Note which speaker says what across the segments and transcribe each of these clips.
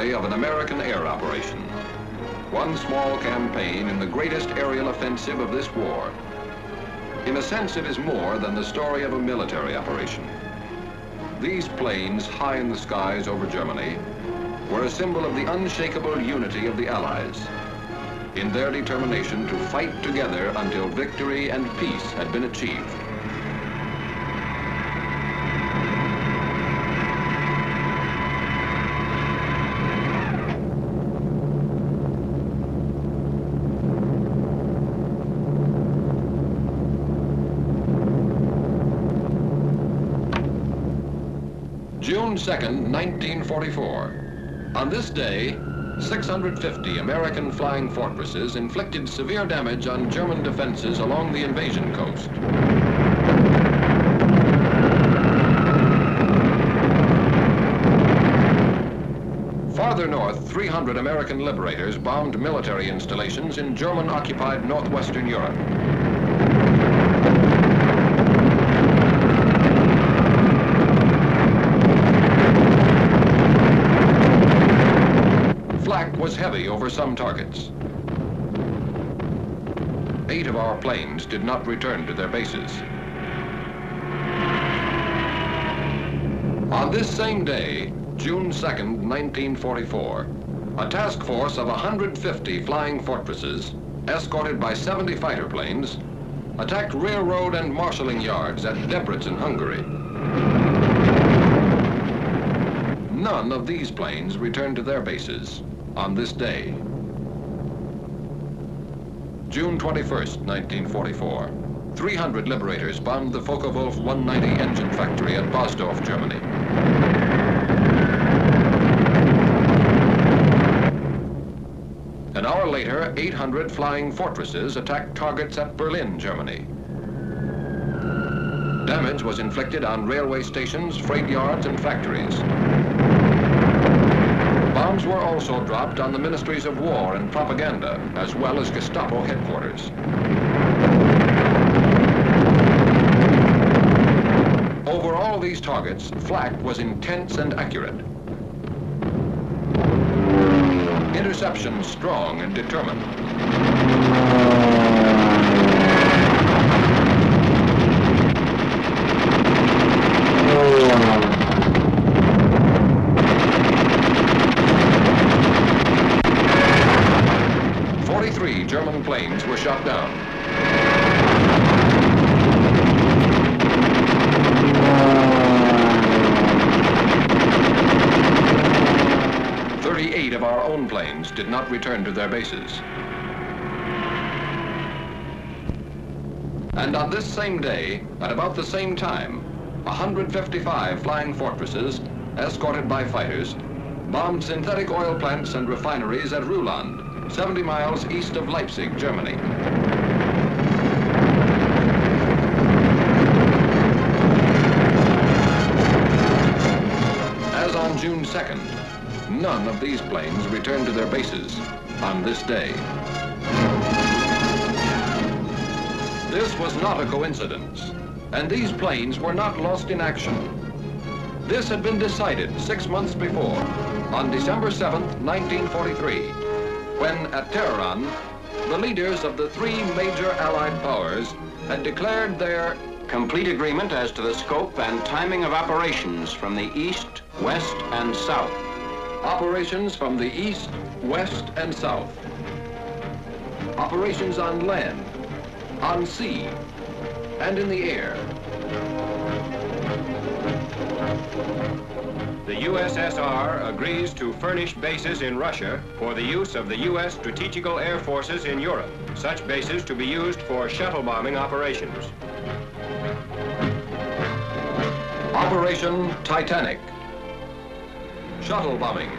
Speaker 1: finale of an American air operation. One small campaign in the greatest aerial offensive of this war. In a sense, it is more than the story of a military operation. These planes, high in the skies over Germany, were a symbol of the unshakable unity of the Allies in their determination to fight together until victory and peace had been achieved. June 2nd, 1944. On this day, 650 American flying fortresses inflicted severe damage on German defenses along the invasion coast. Farther north, 300 American liberators bombed military installations in German-occupied northwestern Europe. Flak was heavy over some targets. 8 of our planes did not return to their bases. On this same day, June 2nd, 1944, a task force of 150 flying fortresses, escorted by 70 fighter planes, attacked railroad and marshalling yards at Debrecen, Hungary. None of these planes returned to their bases on this day. June 21st, 1944, 300 liberators bombed the Focke-Wulf 190 engine factory at Bosdorf, Germany. An hour later, 800 flying fortresses attacked targets at Berlin, Germany. Damage was inflicted on railway stations, freight yards, and factories. Bombs were also dropped on the ministries of war and propaganda, as well as Gestapo headquarters. Over all these targets, flak was intense and accurate. Interception strong and determined. German planes were shot down. Of our own planes did not return to their bases. And on this same day, at about the same time, 155 flying fortresses, escorted by fighters, bombed synthetic oil plants and refineries at Ruhland, 70 miles east of Leipzig, Germany. As on June 2nd, none of these planes returned to their bases on this day. This was not a coincidence, and these planes were not lost in action. This had been decided 6 months before, on December 7th, 1943, when at Tehran, the leaders of the 3 major Allied powers had declared their complete agreement as to the scope and timing of operations from the east, west, and south. Operations from the east, west, and south. Operations on land, on sea, and in the air.
Speaker 2: The USSR agrees to furnish bases in Russia for the use of the U.S. strategical air forces in Europe, such bases to be used for shuttle bombing operations.
Speaker 1: Operation Titanic. Shuttle bombing.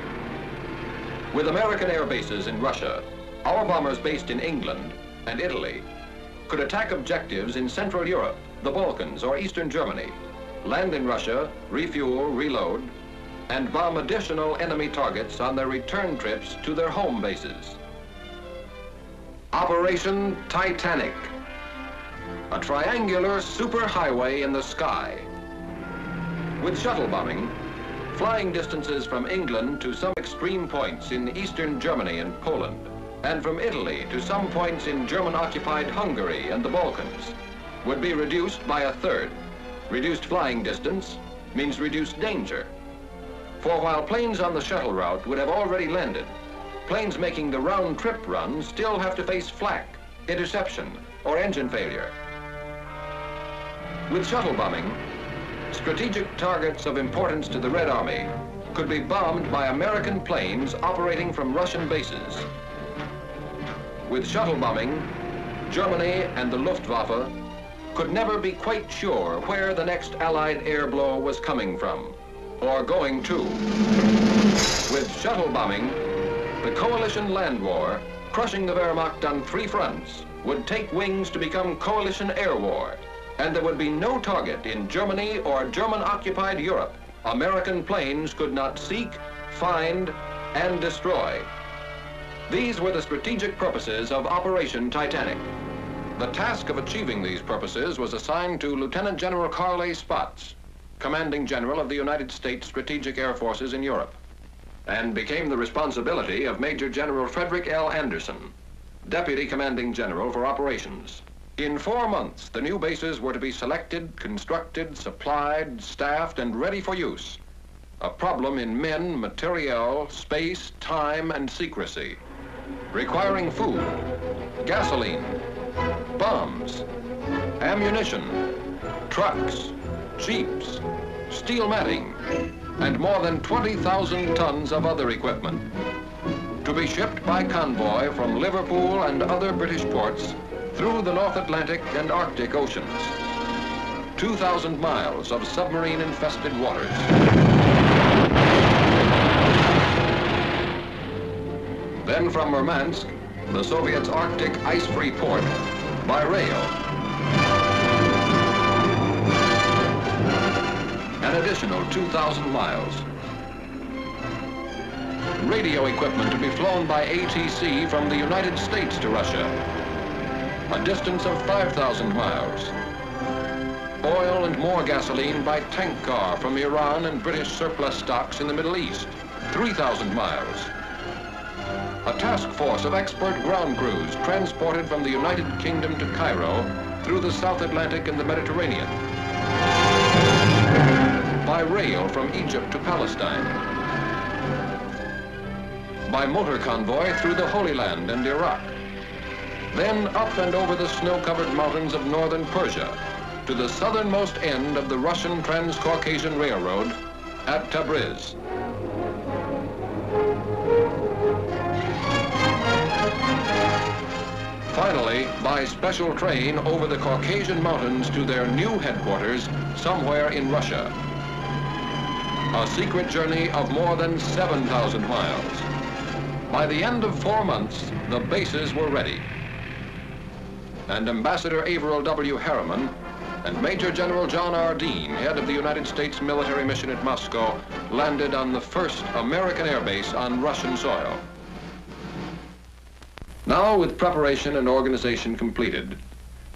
Speaker 1: With American air bases in Russia, our bombers based in England and Italy could attack objectives in Central Europe, the Balkans, or Eastern Germany, land in Russia, refuel, reload, and bomb additional enemy targets on their return trips to their home bases. Operation Titanic. A triangular superhighway in the sky. With shuttle bombing, flying distances from England to some extreme points in eastern Germany and Poland, and from Italy to some points in German-occupied Hungary and the Balkans, would be reduced by a third. Reduced flying distance means reduced danger. For while planes on the shuttle route would have already landed, planes making the round-trip run still have to face flak, interception, or engine failure. With shuttle bombing, strategic targets of importance to the Red Army could be bombed by American planes operating from Russian bases. With shuttle bombing, Germany and the Luftwaffe could never be quite sure where the next Allied air blow was coming from, or going to. With shuttle bombing, the coalition land war, crushing the Wehrmacht on 3 fronts, would take wings to become coalition air war, and there would be no target in Germany or German-occupied Europe American planes could not seek, find, and destroy. These were the strategic purposes of Operation Titanic. The task of achieving these purposes was assigned to Lieutenant General Carl A. Spaatz, Commanding General of the United States Strategic Air Forces in Europe, and became the responsibility of Major General Frederick L. Anderson, Deputy Commanding General for Operations. In 4 months, the new bases were to be selected, constructed, supplied, staffed, and ready for use. A problem in men, materiel, space, time, and secrecy, requiring food, gasoline, bombs, ammunition, trucks, jeeps, steel matting, and more than 20,000 tons of other equipment, to be shipped by convoy from Liverpool and other British ports through the North Atlantic and Arctic Oceans. 2,000 miles of submarine-infested waters. Then from Murmansk, the Soviets' Arctic ice-free port, by rail. An additional 2,000 miles. Radio equipment to be flown by ATC from the United States to Russia. A distance of 5,000 miles. Oil and more gasoline by tank car from Iran and British surplus stocks in the Middle East, 3,000 miles. A task force of expert ground crews transported from the United Kingdom to Cairo through the South Atlantic and the Mediterranean. By rail from Egypt to Palestine. By motor convoy through the Holy Land and Iraq. Then up and over the snow-covered mountains of northern Persia to the southernmost end of the Russian Trans-Caucasian Railroad at Tabriz. Finally, by special train over the Caucasian Mountains to their new headquarters somewhere in Russia. A secret journey of more than 7,000 miles. By the end of 4 months, the bases were ready. And Ambassador Averill W. Harriman and Major General John R. Dean, head of the United States military mission at Moscow, landed on the first American air base on Russian soil. Now, with preparation and organization completed,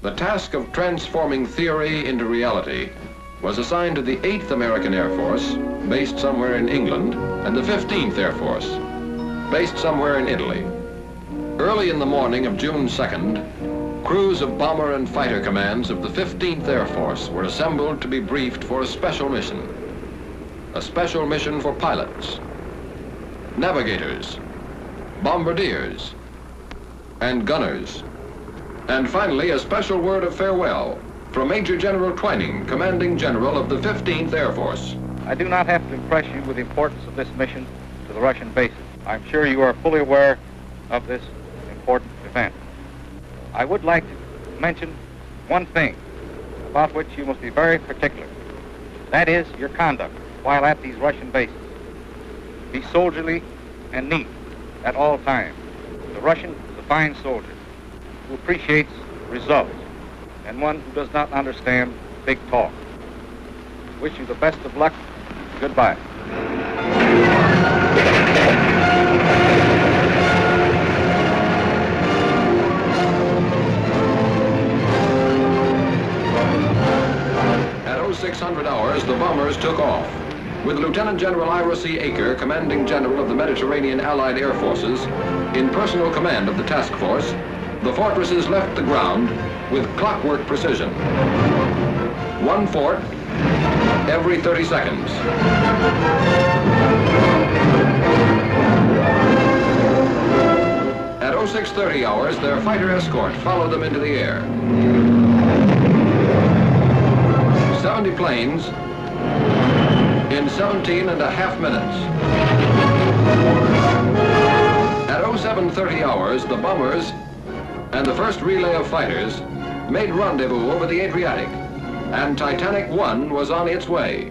Speaker 1: the task of transforming theory into reality was assigned to the 8th American Air Force, based somewhere in England, and the 15th Air Force, based somewhere in Italy. Early in the morning of June 2nd, crews of bomber and fighter commands of the 15th Air Force were assembled to be briefed for a special mission. A special mission for pilots, navigators, bombardiers, and gunners. And finally, a special word of farewell from Major General Twining, Commanding General of the 15th Air Force.
Speaker 3: I do not have to impress you with the importance of this mission to the Russian bases. I'm sure you are fully aware of this important event. I would like to mention one thing about which you must be very particular. That is your conduct while at these Russian bases. Be soldierly and neat at all times. The Russian is a fine soldier who appreciates results and one who does not understand big talk. Wish you the best of luck. Goodbye.
Speaker 1: At 0600 hours, the bombers took off. with Lieutenant General Ira C. Aker, Commanding General of the Mediterranean Allied Air Forces, in personal command of the task force, the fortresses left the ground with clockwork precision. One fort every 30 seconds. At 0630 hours, their fighter escort followed them into the air. 70 planes in 17.5 minutes. At 0730 hours, the bombers and the first relay of fighters made rendezvous over the Adriatic, and Titanic 1 was on its way.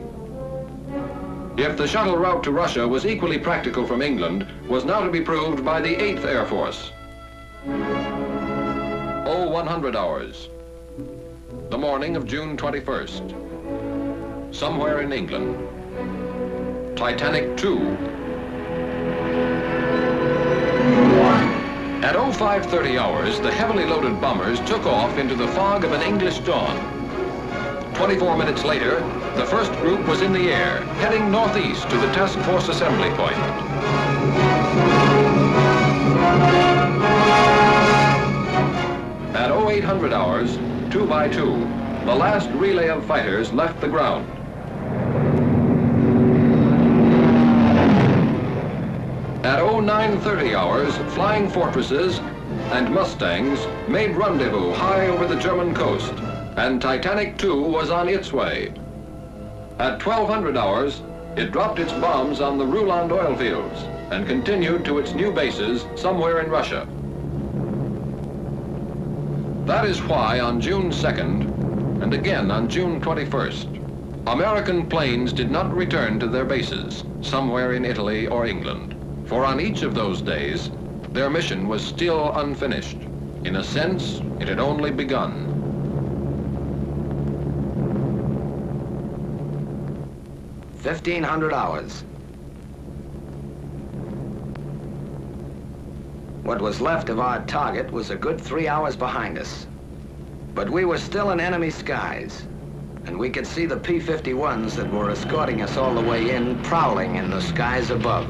Speaker 1: If the shuttle route to Russia was equally practical from England, was now to be proved by the 8th Air Force. 0100 hours, the morning of June 21st. Somewhere in England, Titanic 2. At 0530 hours, the heavily loaded bombers took off into the fog of an English dawn. 24 minutes later, the first group was in the air, heading northeast to the task force assembly point. At 0800 hours, 2 by 2, the last relay of fighters left the ground. At 0930 hours, flying fortresses and Mustangs made rendezvous high over the German coast, and Titanic 2 was on its way. At 1200 hours, it dropped its bombs on the Ruland oil fields and continued to its new bases somewhere in Russia. That is why on June 2nd, and again on June 21st, American planes did not return to their bases somewhere in Italy or England. For on each of those days, their mission was still unfinished. In a sense, it had only begun.
Speaker 4: $1,500 hours. What was left of our target was a good 3 hours behind us. But we were still in enemy skies, and we could see the P-51s that were escorting us all the way in, prowling in the skies above.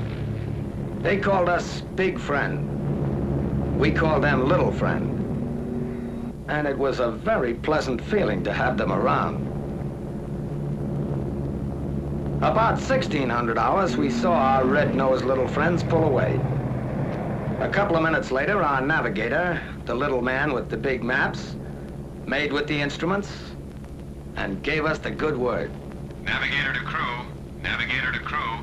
Speaker 4: They called us Big Friend. We called them Little Friend. And it was a very pleasant feeling to have them around. About 1600 hours, we saw our red-nosed little friends pull away. A couple of minutes later, our navigator, the little man with the big maps, made with the instruments, and gave us the good word.
Speaker 2: Navigator to crew, navigator to crew.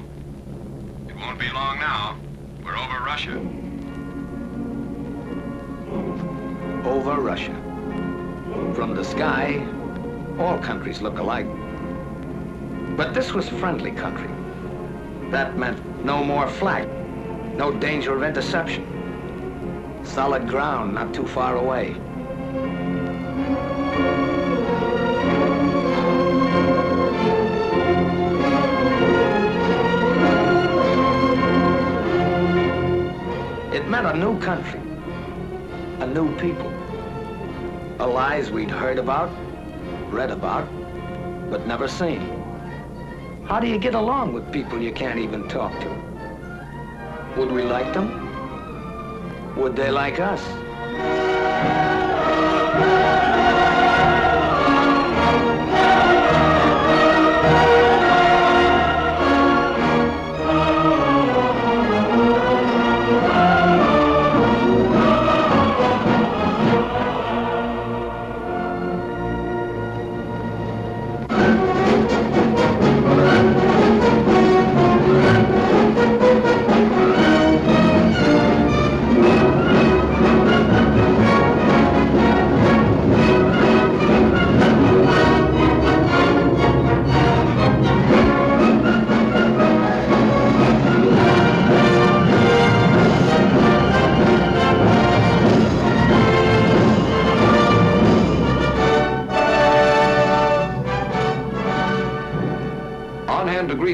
Speaker 2: It won't be long now. We're over Russia.
Speaker 4: Over Russia. From the sky, all countries look alike. But this was friendly country. That meant no more flak, no danger of interception. Solid ground not too far away. It meant a new country, a new people. Allies we'd heard about, read about, but never seen. How do you get along with people you can't even talk to? Would we like them? Would they like us?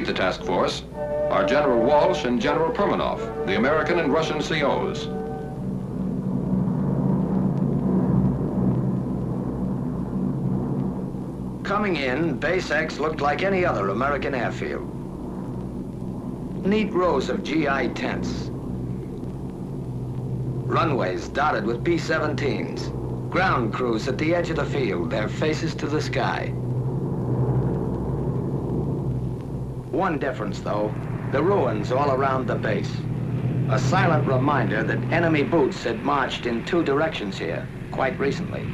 Speaker 1: The task force are General Walsh and General Permanoff, the American and Russian COs.
Speaker 4: Coming in, Base X looked like any other American airfield. neat rows of GI tents. Runways dotted with B-17s. Ground crews at the edge of the field, their faces to the sky. One difference, though, the ruins all around the base. A silent reminder that enemy boots had marched in two directions here quite recently.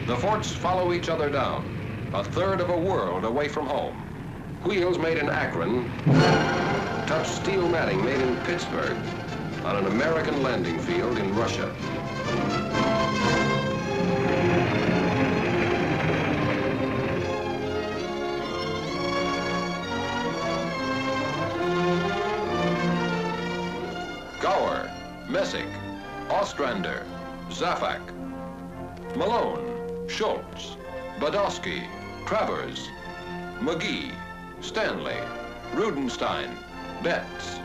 Speaker 1: The forts follow each other down, a third of a world away from home. Wheels made in Akron touch steel matting made in Pittsburgh on an American landing field in Russia. Gower, Messick, Ostrander, Zaffak, Malone, Schultz, Badowski, Travers, McGee, Stanley, Rudenstein, Betts.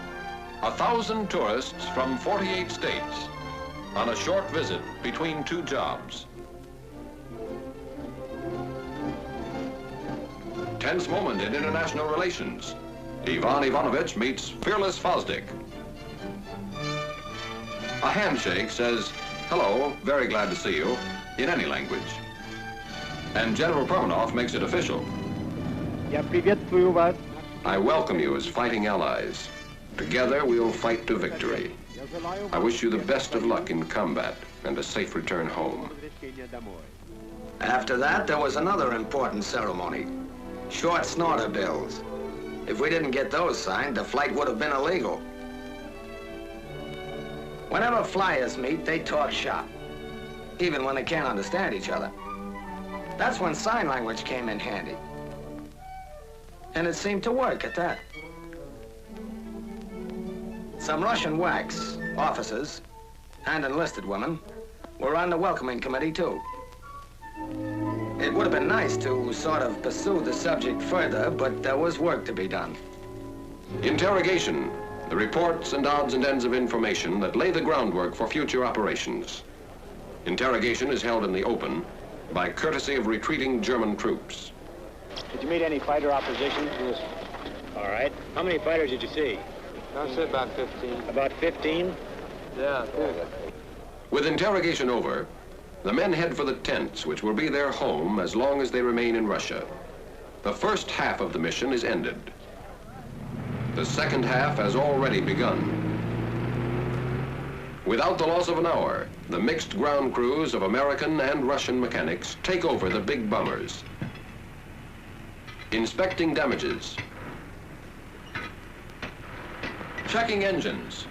Speaker 1: 1,000 tourists from 48 states on a short visit between two jobs. Tense moment in international relations. Ivan Ivanovich meets fearless Fosdick. A handshake says, "Hello, very glad to see you," in any language. And General Permanov makes it official.
Speaker 5: Я приветствую вас.
Speaker 1: I welcome you as fighting allies. Together we'll fight to victory. I wish you the best of luck in combat and a safe return home.
Speaker 4: After that, there was another important ceremony. Short snorter bills. If we didn't get those signed, the flight would have been illegal. Whenever flyers meet, they talk shop, even when they can't understand each other. That's when sign language came in handy. And it seemed to work at that. Some Russian whacks, officers, and enlisted women were on the welcoming committee, too. It would have been nice to sort of pursue the subject further, but there was work to be done.
Speaker 1: Interrogation, the reports and odds and ends of information that lay the groundwork for future operations. Interrogation is held in the open by courtesy of retreating German troops.
Speaker 5: Did you meet any fighter opposition? Yes. All right. How many fighters did you see?
Speaker 6: I said about 15.
Speaker 5: About 15?
Speaker 6: Yeah, good.
Speaker 1: With interrogation over, the men head for the tents, which will be their home as long as they remain in Russia. The first half of the mission is ended. The second half has already begun. Without the loss of an hour, the mixed ground crews of American and Russian mechanics take over the big bombers. Inspecting damages. Checking engines.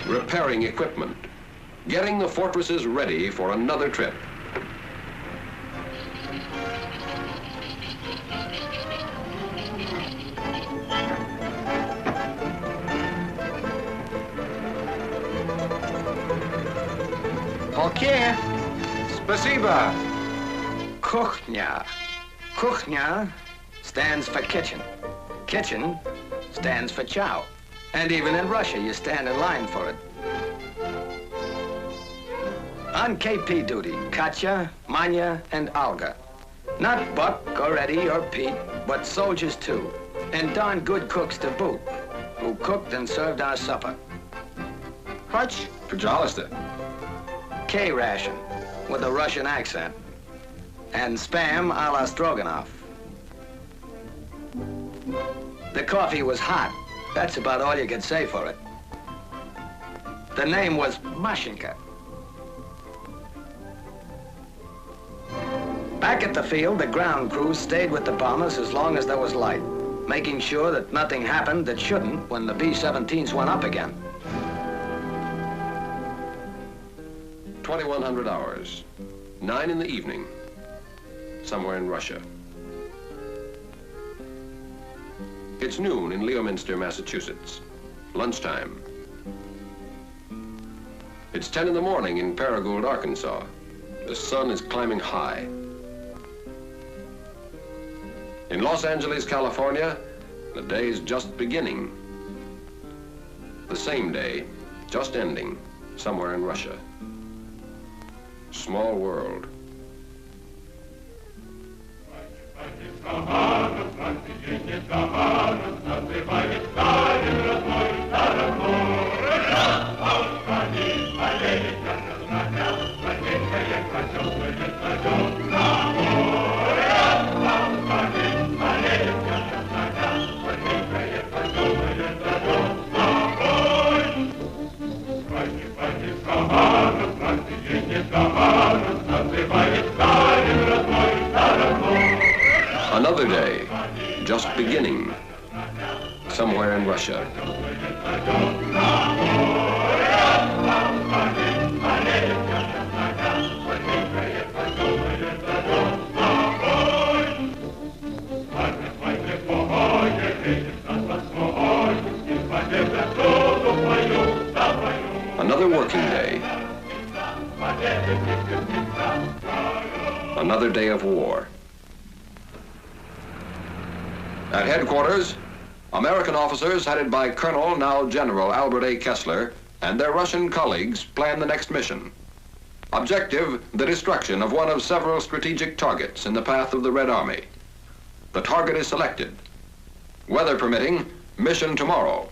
Speaker 1: Repairing equipment. Getting the fortresses ready for another trip.
Speaker 4: Okay.
Speaker 2: Spasiba.
Speaker 4: Kuchnia. Kuchnia stands for kitchen. Kitchen stands for chow. And even in Russia, you stand in line for it. On KP duty, Katya, Manya, and Olga. Not Buck or Eddie or Pete, but soldiers too. And darn good cooks to boot, who cooked and served our supper.
Speaker 1: Hutch, Pajalister.
Speaker 4: K-ration, with a Russian accent. And spam a la Stroganoff. The coffee was hot. That's about all you could say for it. The name was Mashenka. Back at the field, the ground crews stayed with the bombers as long as there was light, making sure that nothing happened that shouldn't when the B-17s went up again.
Speaker 1: 2100 hours, 9 in the evening, somewhere in Russia. It's noon in Leominster, Massachusetts, lunchtime. It's 10 in the morning in Paragould, Arkansas. The sun is climbing high. In Los Angeles, California, the day's just beginning. The same day, just ending, somewhere in Russia. Small world. Another day, just beginning, somewhere in Russia. Another working day. Another day of war. At headquarters, American officers headed by Colonel, now General Albert A. Kessler, and their Russian colleagues plan the next mission. Objective, the destruction of one of several strategic targets in the path of the Red Army. The target is selected. Weather permitting, mission tomorrow.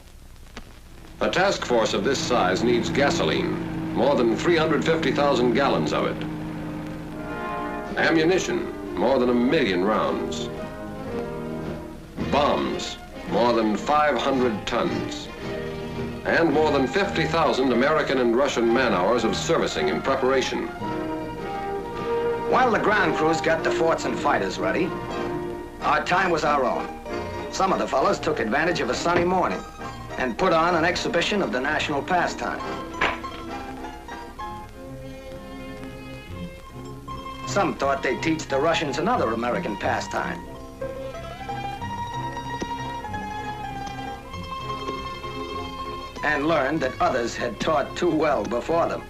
Speaker 1: A task force of this size needs gasoline, more than 350,000 gallons of it. Ammunition, more than 1 million rounds. Bombs, more than 500 tons. And more than 50,000 American and Russian man-hours of servicing and preparation.
Speaker 4: While the ground crews got the forts and fighters ready, our time was our own. Some of the fellows took advantage of a sunny morning and put on an exhibition of the national pastime. Some thought they'd teach the Russians another American pastime. And learned that others had taught too well before them.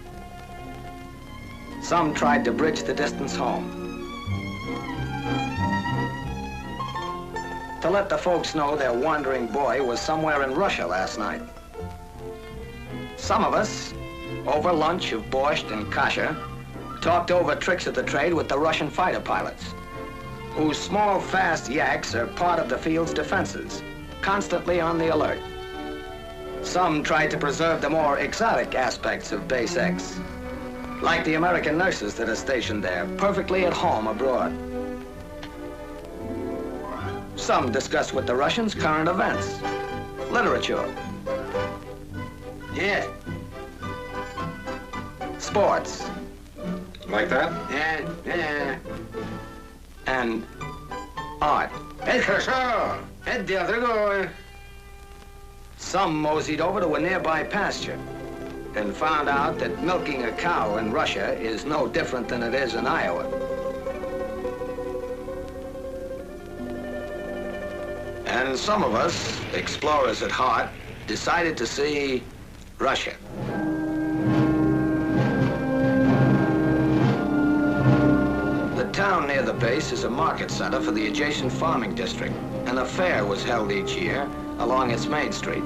Speaker 4: Some tried to bridge the distance home, to let the folks know their wandering boy was somewhere in Russia last night. Some of us, over lunch of borscht and kasha, talked over tricks of the trade with the Russian fighter pilots, whose small, fast yaks are part of the field's defenses, constantly on the alert. Some tried to preserve the more exotic aspects of Base X, like the American nurses that are stationed there, perfectly at home abroad. Some discussed with the Russians current events, literature, yeah, sports.
Speaker 1: Like that?
Speaker 4: Yeah. And art. Это хорошо, это дело другое. Some moseyed over to a nearby pasture and found out that milking a cow in Russia is no different than it is in Iowa. And some of us, explorers at heart, decided to see Russia. The town near the base is a market center for the adjacent farming district, and a fair was held each year along its main street.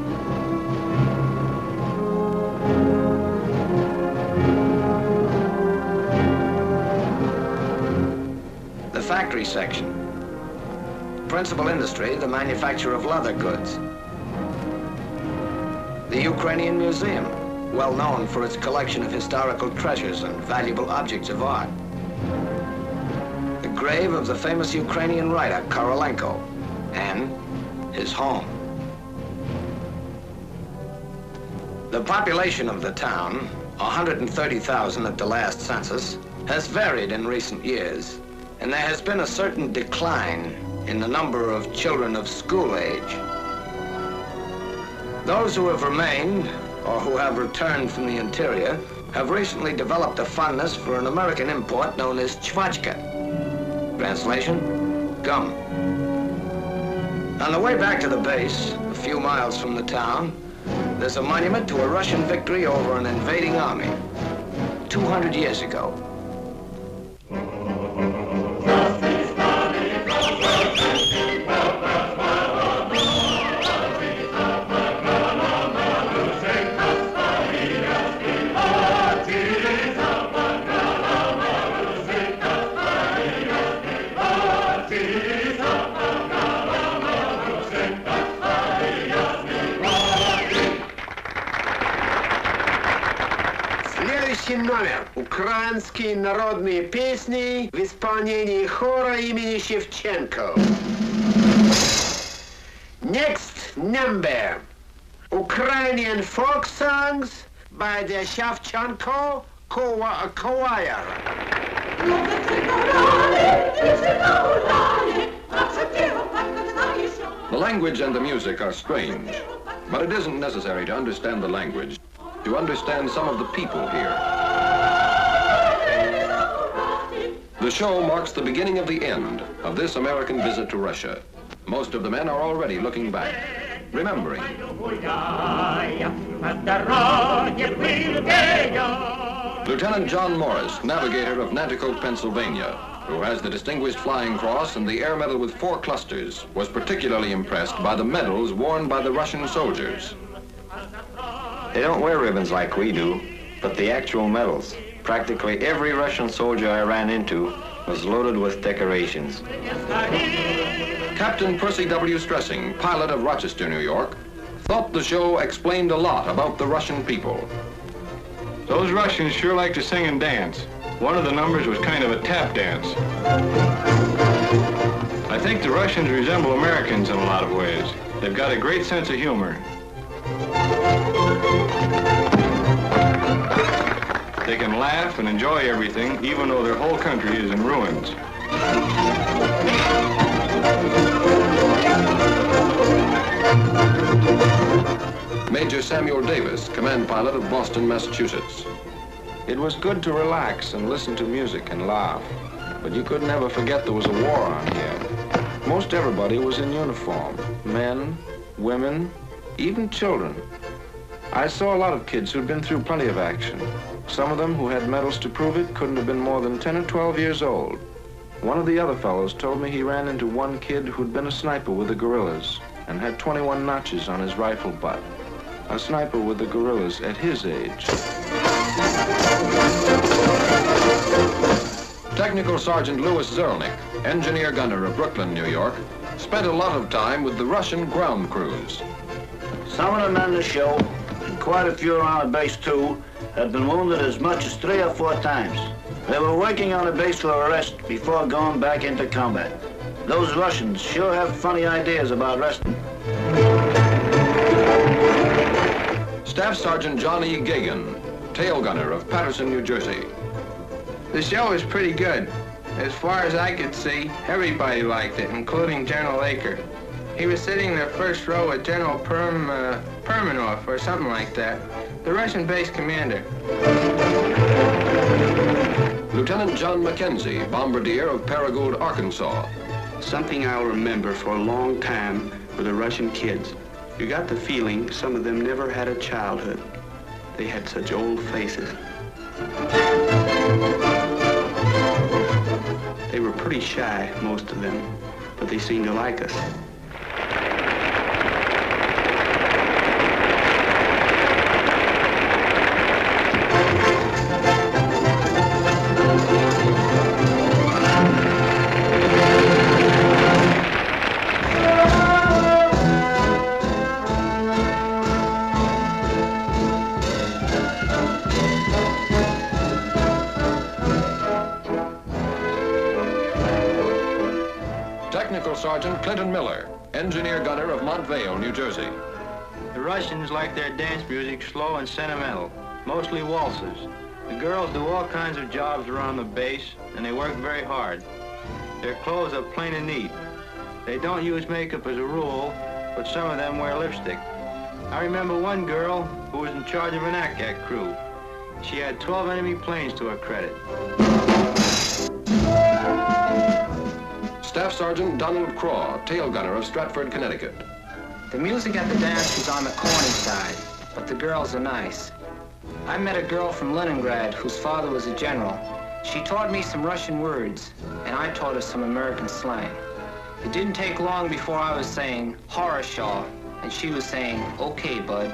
Speaker 4: The factory section. Principal industry, the manufacture of leather goods. The Ukrainian Museum, well known for its collection of historical treasures and valuable objects of art. The grave of the famous Ukrainian writer, Korolenko, and his home. The population of the town, 130,000 at the last census, has varied in recent years, and there has been a certain decline in the number of children of school age. Those who have remained, or who have returned from the interior, have recently developed a fondness for an American import known as chvachka. Translation, gum. On the way back to the base, a few miles from the town, there's a monument to a Russian victory over an invading army 200 years ago.
Speaker 7: Das ist Следующий номер. Украинские народные песни в исполнении хора имени Шевченко. Next number. Ukrainian folk songs by the Shevchenko choir.
Speaker 1: The language and the music are strange, but it isn't necessary to understand the language to understand some of the people here. The show marks the beginning of the end of this American visit to Russia. Most of the men are already looking back, remembering. Lieutenant John Morris, navigator of Nanticoke, Pennsylvania, who has the Distinguished Flying Cross and the Air Medal with 4 clusters, was particularly impressed by the medals worn by the Russian soldiers.
Speaker 2: They don't wear ribbons like we do, but the actual medals. Practically every Russian soldier I ran into was loaded with decorations.
Speaker 1: Captain Percy W. Stressing, pilot of Rochester, New York, thought the show explained a lot about the Russian people.
Speaker 2: Those Russians sure like to sing and dance. One of the numbers was kind of a tap dance. I think the Russians resemble Americans in a lot of ways. They've got a great sense of humor. They can laugh and enjoy everything, even though their whole country is in ruins.
Speaker 1: Major Samuel Davis, command pilot of Boston, Massachusetts.
Speaker 8: It was good to relax and listen to music and laugh, but you could never forget there was a war on here. Most everybody was in uniform, men, women, even children. I saw a lot of kids who'd been through plenty of action. Some of them who had medals to prove it couldn't have been more than 10 or 12 years old. One of the other fellows told me he ran into one kid who'd been a sniper with the guerrillas and had 21 notches on his rifle butt. A sniper with the guerrillas at his age.
Speaker 1: Technical Sergeant Louis Zerlnick, engineer gunner of Brooklyn, New York, spent a lot of time with the Russian ground crews.
Speaker 9: Some of the men in the show, and quite a few around the base too, had been wounded as much as 3 or 4 times. They were working on the base for a rest before going back into combat. Those Russians sure have funny ideas about resting.
Speaker 1: Staff Sergeant John E. Gagan, tail gunner of Paterson, New Jersey.
Speaker 10: The show was pretty good. As far as I could see, everybody liked it, including General Aker. He was sitting in the first row with General Permanov or something like that, the Russian base commander.
Speaker 1: Lieutenant John Mackenzie, bombardier of Paragould, Arkansas.
Speaker 11: Something I'll remember for a long time were the Russian kids. You got the feeling some of them never had a childhood. They had such old faces. They were pretty shy, most of them, but they seemed to like us.
Speaker 1: Sergeant Clinton Miller, engineer gunner of Montvale, New Jersey.
Speaker 12: The Russians like their dance music slow and sentimental, mostly waltzes. The girls do all kinds of jobs around the base, and they work very hard. Their clothes are plain and neat. They don't use makeup as a rule, but some of them wear lipstick. I remember one girl who was in charge of an ACAC crew. She had 12 enemy planes to her credit.
Speaker 1: Staff Sergeant Donald Craw, tail gunner of Stratford, Connecticut.
Speaker 13: The music at the dance was on the corny side, but the girls are nice. I met a girl from Leningrad whose father was a general. She taught me some Russian words, and I taught her some American slang. It didn't take long before I was saying, "Horror-shaw," and she was saying, "Okay, bud."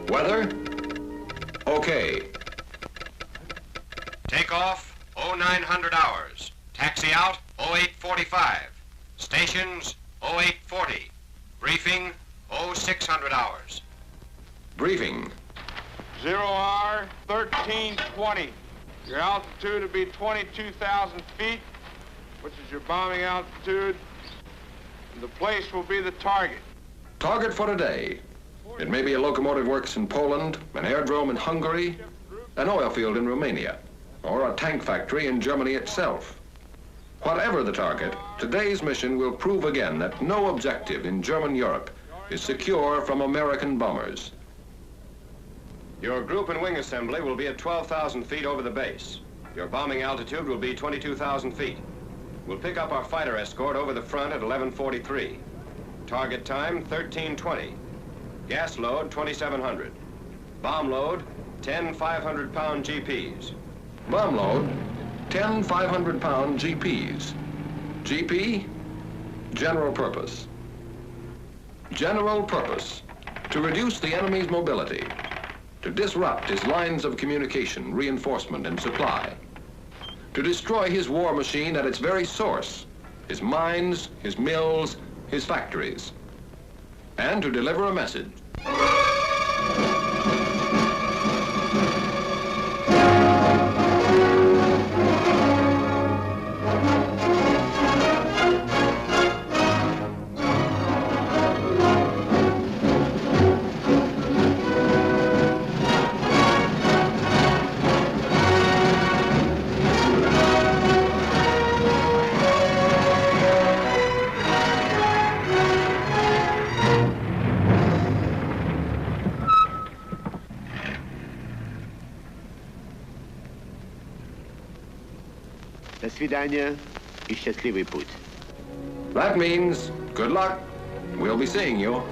Speaker 1: Weather? Okay.
Speaker 2: Take off, 0900 hours. Taxi out, 0845. Stations, 0840. Briefing, 0600 hours.
Speaker 1: Briefing.
Speaker 6: 0R 1320. Your altitude will be 22,000 feet, which is your bombing altitude. And the place will be the target.
Speaker 1: Target for today. It may be a locomotive works in Poland, an aerodrome in Hungary, an oil field in Romania, or a tank factory in Germany itself. Whatever the target, today's mission will prove again that no objective in German Europe is secure from American bombers.
Speaker 2: Your group and wing assembly will be at 12,000 feet over the base. Your bombing altitude will be 22,000 feet. We'll pick up our fighter escort over the front at 11:43. Target time, 1320. Gas load, 2,700. Bomb load, 10 500-pound GPs.
Speaker 1: Bomb load, 10 500-pound GPs. GP, general purpose. General purpose, to reduce the enemy's mobility, to disrupt his lines of communication, reinforcement, and supply, to destroy his war machine at its very source, his mines, his mills, his factories, and to deliver a message.
Speaker 14: До свидания и счастливый путь.
Speaker 1: That means good luck. We'll be seeing you.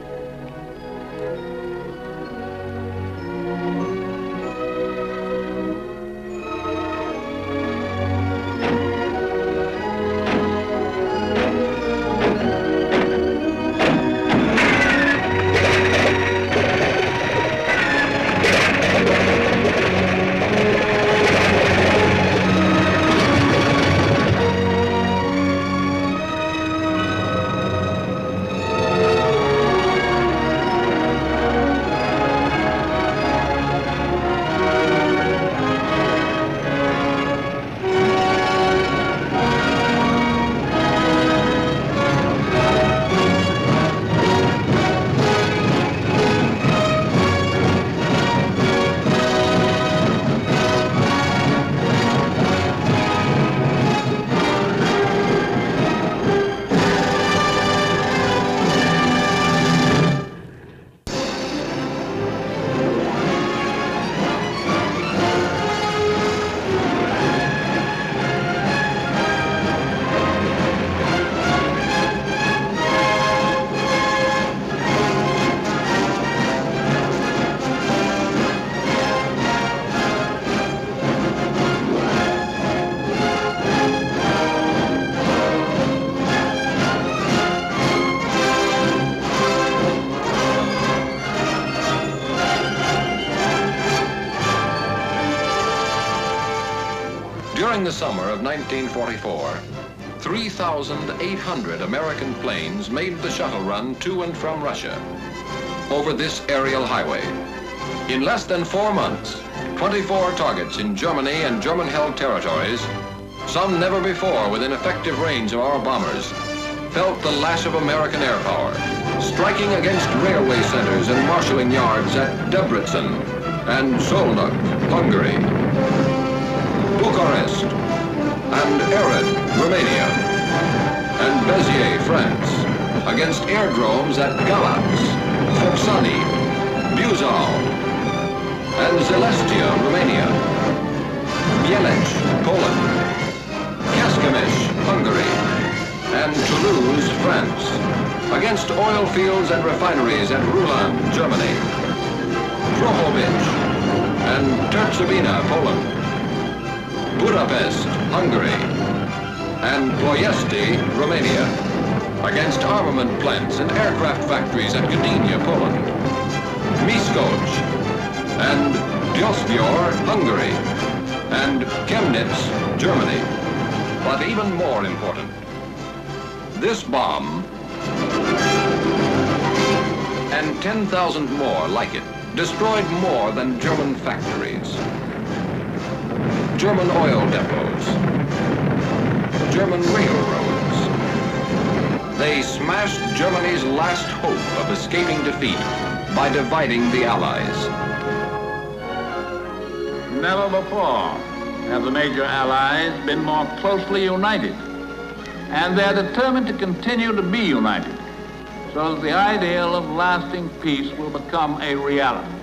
Speaker 1: During the summer of 1944, 3,800 American planes made the shuttle run to and from Russia over this aerial highway. In less than 4 months, 24 targets in Germany and German-held territories, some never before within effective range of our bombers, felt the lash of American air power, striking against railway centers and marshalling yards at Debrecen and Szolnok, Hungary, Bucharest, and Ered, Romania, and Béziers, France, against aerodromes at Galați, Hoxani, Buzău, and Zelestia, Romania, Mielec, Poland, Kecskemés, Hungary, and Toulouse, France, against oil fields and refineries at Rulan, Germany, Drohobych, and Tercovina, Poland, Budapest, Hungary, and Ploiesti, Romania, against armament plants and aircraft factories at Gdynia, Poland, Miskolc, and Diosbjör, Hungary, and Chemnitz, Germany. But even more important, this bomb and 10,000 more like it destroyed more than German factories, German oil depots, German railroads. They smashed Germany's last hope of escaping defeat by dividing the Allies.
Speaker 15: Never before have the major Allies been more closely united, and they're determined to continue to be united so that the ideal of lasting peace will become a reality.